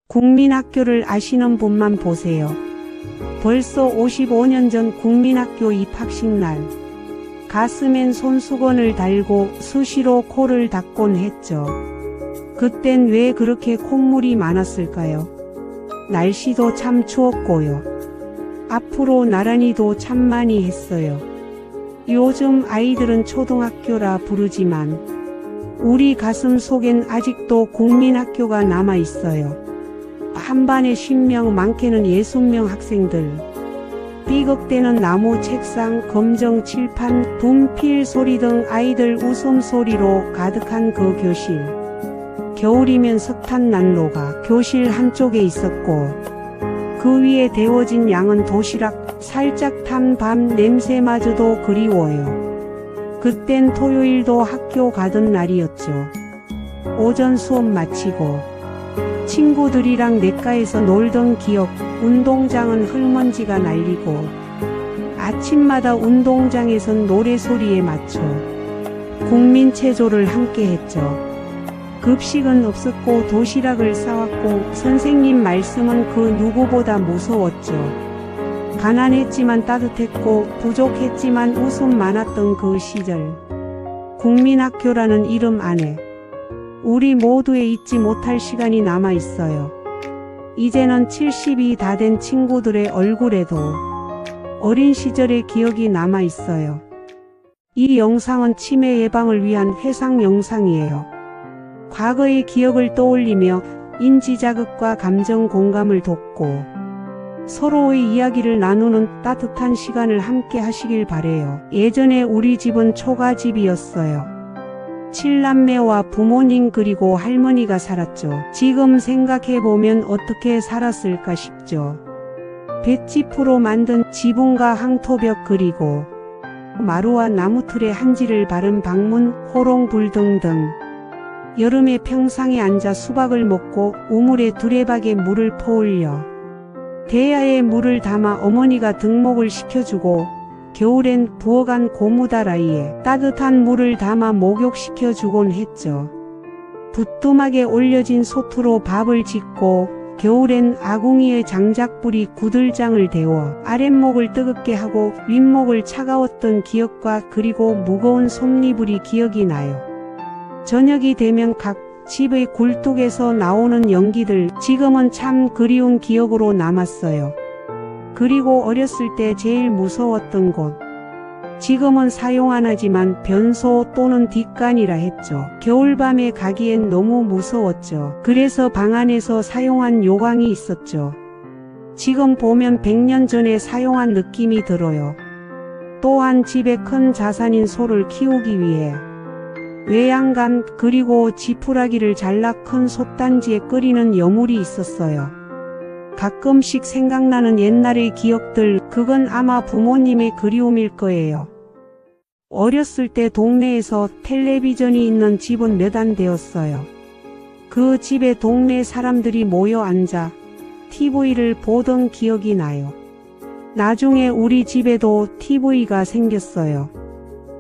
국민학교를 아시는 분만 보세요. 벌써 55년 전 국민학교 입학식 날 가슴엔 손수건을 달고 수시로 코를 닦곤 했죠. 그땐 왜 그렇게 콧물이 많았을까요? 날씨도 참 추웠고요. 앞으로 나란히도 참 많이 했어요. 요즘 아이들은 초등학교라 부르지만 우리 가슴 속엔 아직도 국민학교가 남아있어요. 한 반에 10명, 많게는 60명 학생들. 삐걱대는 나무 책상, 검정 칠판, 분필 소리 등 아이들 웃음소리로 가득한 그 교실. 겨울이면 석탄 난로가 교실 한쪽에 있었고 그 위에 데워진 양은 도시락, 살짝 탄 밤 냄새마저도 그리워요. 그땐 토요일도 학교 가던 날이었죠. 오전 수업 마치고 친구들이랑 냇가에서 놀던 기억, 운동장은 흙먼지가 날리고 아침마다 운동장에선 노래소리에 맞춰 국민체조를 함께 했죠. 급식은 없었고 도시락을 싸왔고 선생님 말씀은 그 누구보다 무서웠죠. 가난했지만 따뜻했고 부족했지만 웃음 많았던 그 시절. 국민학교라는 이름 안에 우리 모두의 잊지 못할 시간이 남아있어요. 이제는 70이 다 된 친구들의 얼굴에도 어린 시절의 기억이 남아있어요. 이 영상은 치매 예방을 위한 회상 영상이에요. 과거의 기억을 떠올리며 인지자극과 감정 공감을 돕고 서로의 이야기를 나누는 따뜻한 시간을 함께 하시길 바래요. 예전에 우리 집은 초가집이었어요. 7남매와 부모님 그리고 할머니가 살았죠. 지금 생각해보면 어떻게 살았을까 싶죠. 볏짚으로 만든 지붕과 항토벽 그리고 마루와 나무틀에 한지를 바른 방문, 호롱불 등등. 여름에 평상에 앉아 수박을 먹고 우물에 두레박에 물을 퍼올려 대야에 물을 담아 어머니가 등목을 시켜주고 겨울엔 부어간 고무다라이에 따뜻한 물을 담아 목욕시켜주곤 했죠. 부뚜막에 올려진 소투로 밥을 짓고 겨울엔 아궁이에 장작불이 구들장을 데워 아랫목을 뜨겁게 하고 윗목을 차가웠던 기억과 그리고 무거운 솜니불이 기억이 나요. 저녁이 되면 각 집의 굴뚝에서 나오는 연기들 지금은 참 그리운 기억으로 남았어요. 그리고 어렸을 때 제일 무서웠던 곳. 지금은 사용 안 하지만 변소 또는 뒷간이라 했죠. 겨울밤에 가기엔 너무 무서웠죠. 그래서 방 안에서 사용한 요강이 있었죠. 지금 보면 100년 전에 사용한 느낌이 들어요. 또한 집에 큰 자산인 소를 키우기 위해 외양간 그리고 지푸라기를 잘라 큰 솥단지에 끓이는 여물이 있었어요. 가끔씩 생각나는 옛날의 기억들, 그건 아마 부모님의 그리움일 거예요. 어렸을 때 동네에서 텔레비전이 있는 집은 몇 안 되었어요. 그 집에 동네 사람들이 모여 앉아 TV를 보던 기억이 나요. 나중에 우리 집에도 TV가 생겼어요.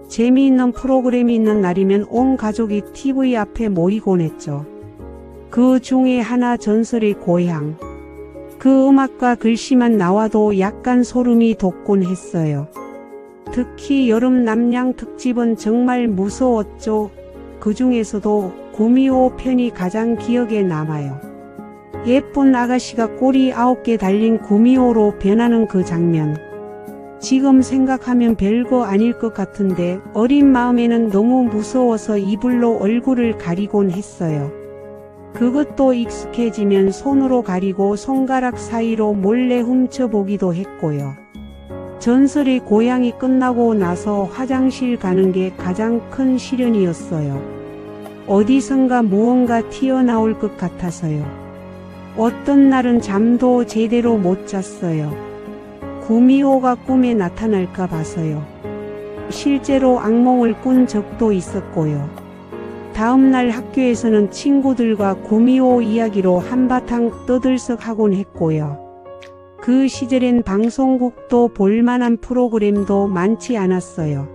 재미있는 프로그램이 있는 날이면 온 가족이 TV 앞에 모이곤 했죠. 그 중에 하나 전설의 고향. 그 음악과 글씨만 나와도 약간 소름이 돋곤 했어요. 특히 여름 남양 특집은 정말 무서웠죠. 그 중에서도 구미호 편이 가장 기억에 남아요. 예쁜 아가씨가 꼬리 9개 달린 구미호로 변하는 그 장면. 지금 생각하면 별거 아닐 것 같은데 어린 마음에는 너무 무서워서 이불로 얼굴을 가리곤 했어요. 그것도 익숙해지면 손으로 가리고 손가락 사이로 몰래 훔쳐보기도 했고요. 전설의 고향이 끝나고 나서 화장실 가는 게 가장 큰 시련이었어요. 어디선가 무언가 튀어나올 것 같아서요. 어떤 날은 잠도 제대로 못 잤어요. 구미호가 꿈에 나타날까 봐서요. 실제로 악몽을 꾼 적도 있었고요. 다음날 학교에서는 친구들과 구미호 이야기로 한바탕 떠들썩하곤 했고요. 그 시절엔 방송국도 볼만한 프로그램도 많지 않았어요.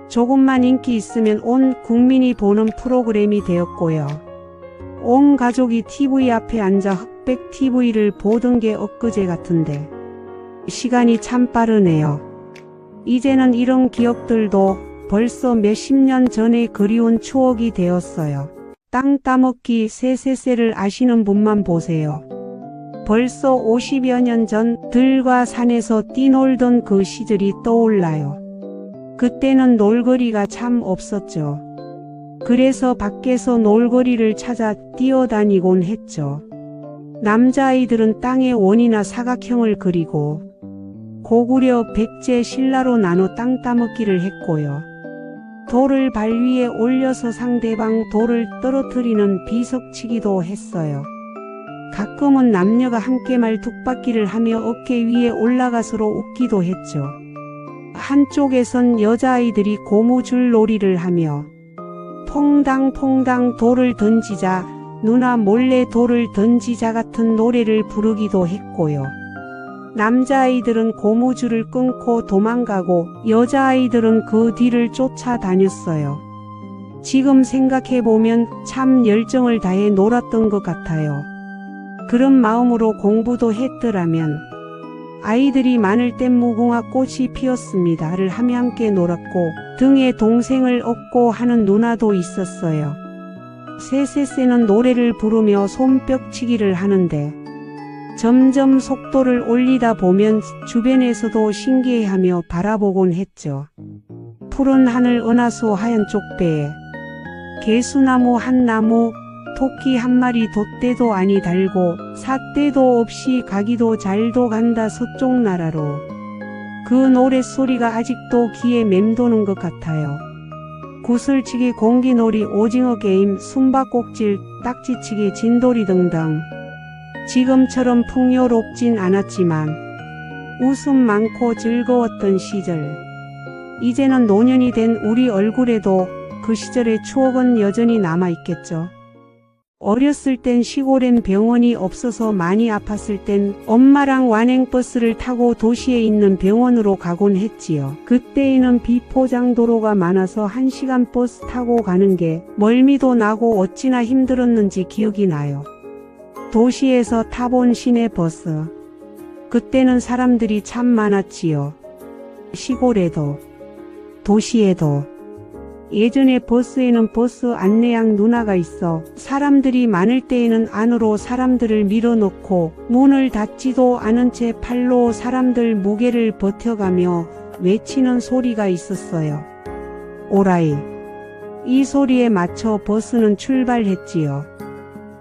조금만 인기 있으면 온 국민이 보는 프로그램이 되었고요. 온 가족이 TV 앞에 앉아 흑백 TV를 보던 게 엊그제 같은데 시간이 참 빠르네요. 이제는 이런 기억들도 벌써 몇십 년 전의 그리운 추억이 되었어요. 땅 따먹기 세세세를 아시는 분만 보세요. 벌써 50여 년 전 들과 산에서 뛰놀던 그 시절이 떠올라요. 그때는 놀거리가 참 없었죠. 그래서 밖에서 놀거리를 찾아 뛰어다니곤 했죠. 남자아이들은 땅에 원이나 사각형을 그리고 고구려 백제 신라로 나눠 땅 따먹기를 했고요. 돌을 발 위에 올려서 상대방 돌을 떨어뜨리는 비석치기도 했어요. 가끔은 남녀가 함께 말뚝박기를 하며 어깨 위에 올라가서로 웃기도 했죠. 한쪽에선 여자아이들이 고무줄 놀이를 하며 퐁당퐁당 돌을 던지자, 누나 몰래 돌을 던지자 같은 노래를 부르기도 했고요. 남자아이들은 고무줄을 끊고 도망가고 여자아이들은 그 뒤를 쫓아다녔어요. 지금 생각해보면 참 열정을 다해 놀았던 것 같아요. 그런 마음으로 공부도 했더라면 아이들이 마늘 땐 무궁화 꽃이 피었습니다를 하며 함께 놀았고 등에 동생을 업고 하는 누나도 있었어요. 세세세는 노래를 부르며 손뼉치기를 하는데 점점 속도를 올리다 보면 주변에서도 신기해하며 바라보곤 했죠. 푸른 하늘 은하수 하얀 쪽배에 개수나무 한 나무 토끼 한 마리 돛대도 아니 달고 삿대도 없이 가기도 잘도 간다 서쪽 나라로. 그 노랫소리가 아직도 귀에 맴도는 것 같아요. 구슬치기 공기놀이 오징어 게임 숨바꼭질 딱지치기 진돌이 등등. 지금처럼 풍요롭진 않았지만 웃음 많고 즐거웠던 시절. 이제는 노년이 된 우리 얼굴에도 그 시절의 추억은 여전히 남아있겠죠. 어렸을 땐 시골엔 병원이 없어서 많이 아팠을 땐 엄마랑 완행버스를 타고 도시에 있는 병원으로 가곤 했지요. 그때에는 비포장 도로가 많아서 1시간 버스 타고 가는 게 멀미도 나고 어찌나 힘들었는지 기억이 나요. 도시에서 타본 시내버스. 그때는 사람들이 참 많았지요. 시골에도 도시에도. 예전에 버스에는 버스 안내양 누나가 있어 사람들이 많을 때에는 안으로 사람들을 밀어넣고 문을 닫지도 않은 채 팔로 사람들 무게를 버텨가며 외치는 소리가 있었어요. 오라이. 이 소리에 맞춰 버스는 출발했지요.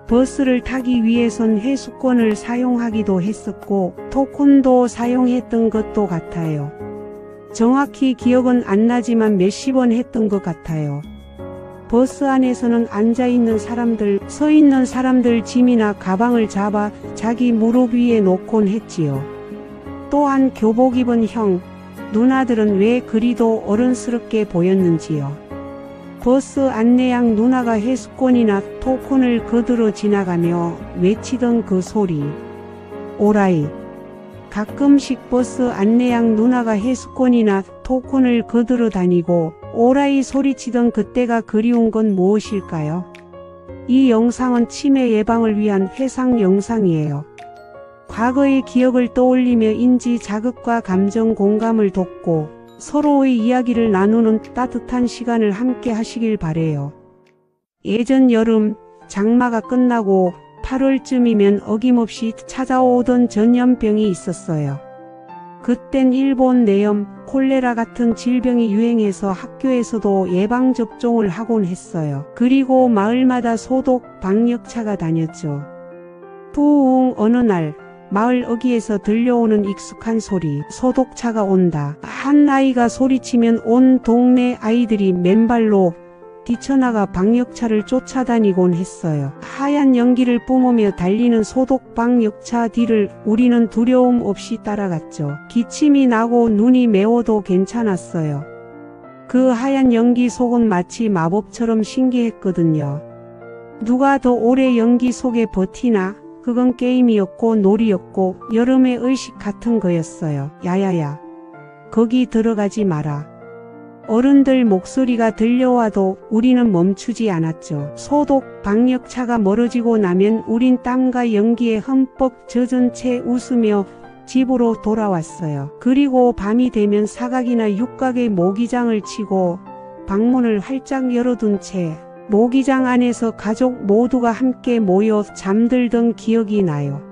버스를 타기 위해선 회수권을 사용하기도 했었고 토큰도 사용했던 것도 같아요. 정확히 기억은 안 나지만 몇십 원 했던 것 같아요. 버스 안에서는 앉아있는 사람들, 서있는 사람들 짐이나 가방을 잡아 자기 무릎 위에 놓곤 했지요. 또한 교복 입은 형, 누나들은 왜 그리도 어른스럽게 보였는지요. 버스 안내양 누나가 회수권이나 토큰을 거들어 지나가며 외치던 그 소리. 오라이. 가끔씩 버스 안내양 누나가 회수권이나 토큰을 거들어 다니고 오라이 소리치던 그때가 그리운 건 무엇일까요? 이 영상은 치매 예방을 위한 회상 영상이에요. 과거의 기억을 떠올리며 인지 자극과 감정 공감을 돕고 서로의 이야기를 나누는 따뜻한 시간을 함께 하시길 바래요. 예전 여름 장마가 끝나고 8월쯤이면 어김없이 찾아오던 전염병이 있었어요. 그땐 일본 내염, 콜레라 같은 질병이 유행해서 학교에서도 예방접종을 하곤 했어요. 그리고 마을마다 소독, 방역차가 다녔죠. 부웅 어느 날 마을 어귀에서 들려오는 익숙한 소리, 소독차가 온다. 한 아이가 소리치면 온 동네 아이들이 맨발로 뛰쳐나가 방역차를 쫓아다니곤 했어요. 하얀 연기를 뿜으며 달리는 소독 방역차 뒤를 우리는 두려움 없이 따라갔죠. 기침이 나고 눈이 매워도 괜찮았어요. 그 하얀 연기 속은 마치 마법처럼 신기했거든요. 누가 더 오래 연기 속에 버티나? 그건 게임이었고 놀이였고 여름의 의식 같은 거였어요. 야야야. 거기 들어가지 마라. 어른들 목소리가 들려와도 우리는 멈추지 않았죠. 소독 방역차가 멀어지고 나면 우린 땀과 연기에 흠뻑 젖은 채 웃으며 집으로 돌아왔어요. 그리고 밤이 되면 사각이나 육각의 모기장을 치고 방문을 활짝 열어둔 채 모기장 안에서 가족 모두가 함께 모여 잠들던 기억이 나요.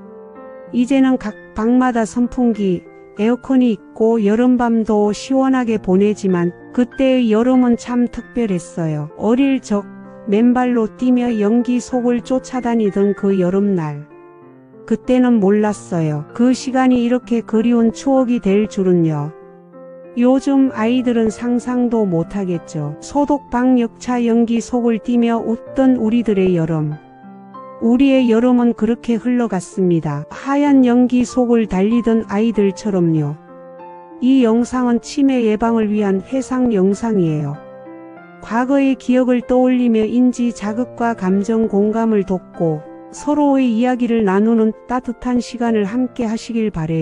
이제는 각 방마다 선풍기, 에어컨이 있고 여름밤도 시원하게 보내지만 그때의 여름은 참 특별했어요. 어릴 적 맨발로 뛰며 연기 속을 쫓아다니던 그 여름날. 그때는 몰랐어요. 그 시간이 이렇게 그리운 추억이 될 줄은요. 요즘 아이들은 상상도 못하겠죠. 소독방 역차 연기 속을 뛰며 웃던 우리들의 여름. 우리의 여름은 그렇게 흘러갔습니다. 하얀 연기 속을 달리던 아이들처럼요. 이 영상은 치매 예방을 위한 회상 영상이에요. 과거의 기억을 떠올리며 인지 자극과 감정 공감을 돕고 서로의 이야기를 나누는 따뜻한 시간을 함께 하시길 바래요.